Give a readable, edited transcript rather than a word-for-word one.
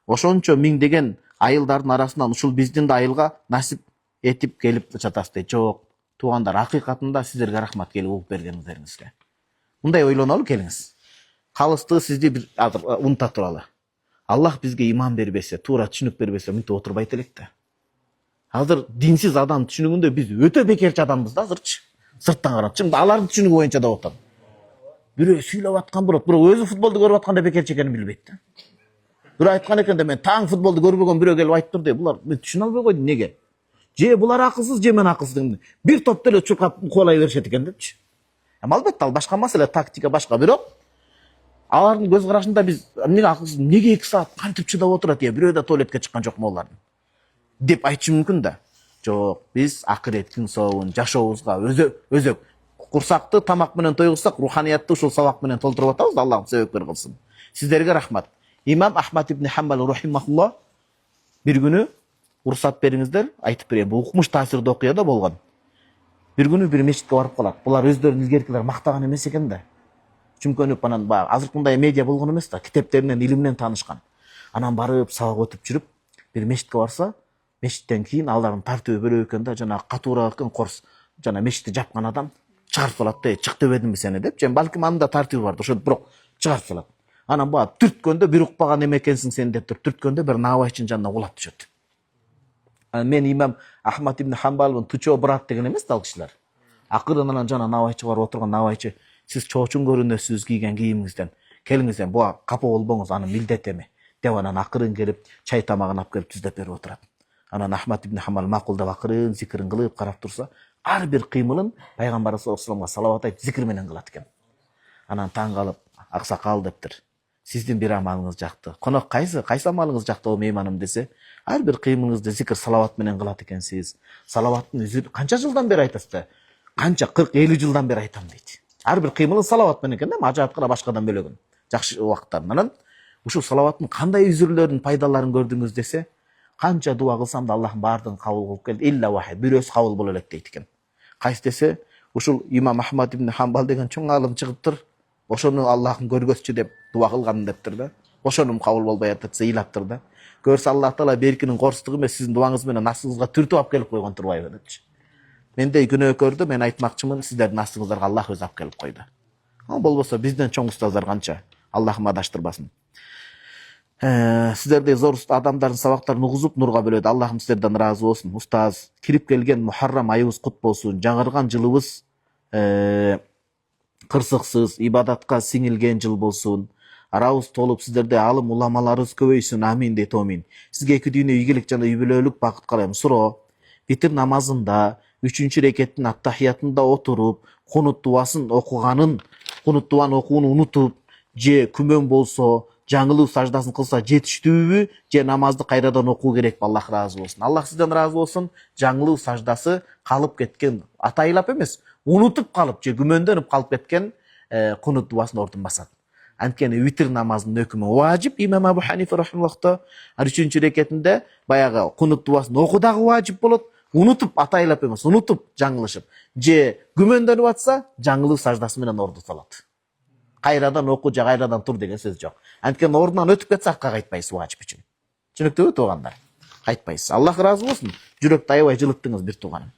ошончо миңдеген айылдардын арасынан ушул биздин да айылга насип этип келип жатасыз дейт. Жок, туугандар, акыйкатында сиздерге рахмат келип угуп бергениңиздерге. Мындай ойлонолу келиңиз. Калысты сизди бир унута туралы. Аллах бизге иман бербесе, туура түшүнүк бербесе, мынтип отурбайт элек да. Азыр динсиз адам түшүнүгүндө биз өтө бекерчи адамбыз да азырчы. Сырттан карап, чын алардын түшүнүгү боюнча да отурат. Бирөө сүйлөп аткан болот, бирок өзү футболду көрүп атканда бекерчи экенин билбейт да. Бирөө айткан экен да, мен таң футболду көрбөгөн бирөө келип айтып турду, булар мен түшүнө албай койдум, неге? Же булар акылсыз, же мен акылсыз. Бир топто эле чуркап кубалай беришет экен депчи. Албетте ал башка маселе, тактика башка, бирок алардын көз карашында биз эмнеге акылсыз, неге 2 саат кантип чыдап отурат, бирөө да туалетке чыккан жокму олардын деп айтышы мүмкүн да. Жок, биз акыреттин сообун жашообузга өзөк курсакты тамак менен тойгузсак, руханиятты ушул сабак менен толтуруп атабыз. Аллах себепкер кылсын. Сиздерге рахмат. Имам Ахмад ибн Хамбал рахимахуллах бир күнү уруксат бериңиздер, айтып берейин. Бул укмуш таасирдүү окуя да болгон. Бир күнү бир мечитке барып калат. Булар өздөрүн илгеркилер мактаган эмес экен да. Чүмкөнүп анан азыркындай медиа болгон эмес да, китептеринен, илиминен таанышкан. Анан барып сабак өтүп жүрүп, бир мечитке барса, мечиттен кийин алардын тартыбы бөлөк экен да, жана катуураак экен, корс. Жана мечитти жапкан адам чыгарып салат да, чык дебедимби сени деп. Жен балким анда тартыбы бар, ошо бирок чыгарып салат. Анан түрткөндө бир укпаган эме экенсиң сен деп туруп түрткөндө бир наабайчынын жанына кулап түшөт. Мен имам Ахмад ибн Хамбалдын тучо брат деген эмес да ал кишилер. Акырын анан жана наабайчы барып отурган, наабайчы, сиз чоочун көрүнөсүз кийген кийимиңизден. Келиңиз, буга капа болбоңуз, анын милдети эми деп анан акырын келип чай тамагын алып келип түздөп берип отурат. Анан Ахмад ибн Хамбал макулдап акырын зикирин кылып карап турса, ар бир кыймылын пайгамбар саллаллаху салават айтып зикир менен кылат экен. Анан таң калып, аксакал дептир, сиздин бир амалыңыз жакты. Конок кайсы амалыңыз жакты о мейманым десе, ар бир кыймылыңызды зикир салават менен кылат экенсиз. Салаваттын өзү канча жылдан бери айтасыз да? Канча 40-50 жылдан бери айтам дейт. Ар бир кыймылын салават менен экен да, ажаатка башкадан бөлөгүн. Жакшы убактарынан ушул салаваттын кандай үзүрлөрүн, пайдаларын көрдүңүз десе, канча дуа кылсам да Аллахым баардыгын кабыл кылып келди. Илля вахид, бирөөсү кабыл боло элек дейт экен. Кайсы десе, ушул имам Ахмад ибн Хамбал деген чоң алым чыгыптыр. Ошону Аллахым көргөзчү деп дуа кылган дептир да. Ошонун кабыл болбой атат, ыйлаптыр да. Көрсө Аллах Таала беркинин корустугу эмес, сиздин дуаңыз менен астыңызга түртүп алып келип койгон турбайбы депчи. Мендей күнөөкөрдү мен айтмакчымын, сиздердин астыңыздарга Аллах өзү алып келип койду. Ал болбосо бизден чоң устаздар канча. Аллахым адаштырбасын. Сиздердей зор адамдардын сабактарын угузуп нурга бөлөдү. Аллахым сиздерден ыраазы болсун. Устаз, кирип келген Мухаррам айыбыз кут болсун. Жаңырган жылыбыз кырсыксыз, ибадатка сиңилген жыл болсун. Арабыз толуп, сиздерде алым уламаларыбыз көбөйсүн. Амин дейт, амин. Сизге эки дүйнө ийгилик жана үй бүлөлүк бакыт каалайм. Суроо, витир намазында 3-чү рекеттин аттахиятында отуруп, кунут дуасын окуганын, кунут дуаны окууну унутуп, же күмөн болсо, жаңылуу саждасын кылса жетиштүүбү, же намазды кайрадан окуу керекпи? Аллах ыраазы болсун. Аллах сизден ыраазы болсун. Жаңылуу саждасы калып кеткен, атайлап эмес, унутуп калып же күмөндөнүп калып кеткен кунут дуасын ордун басат. Анткени витир намазынын өкүмү важип, имам Абу Ханифа рахимахуллах, 3-чү рекетинде баягы кунут дуасын окуу дагы важип болот. Унутуп, атайлап эмес, унутуп жаңылышып. Же күмөндөнүп атса, жаңылуу саждасы менен ордуталат. Кайрадан окуу же кайрадан тур деген сөз жок. Анткени ордунан өтүп кетсе артка кайтпайсыз важип үчүн. Түшүнүктүүбү туугандар? Кайтпайсыз. Аллах ыраазы болсун. Жүрөктү аябай жылыттыңыз бир тууганым.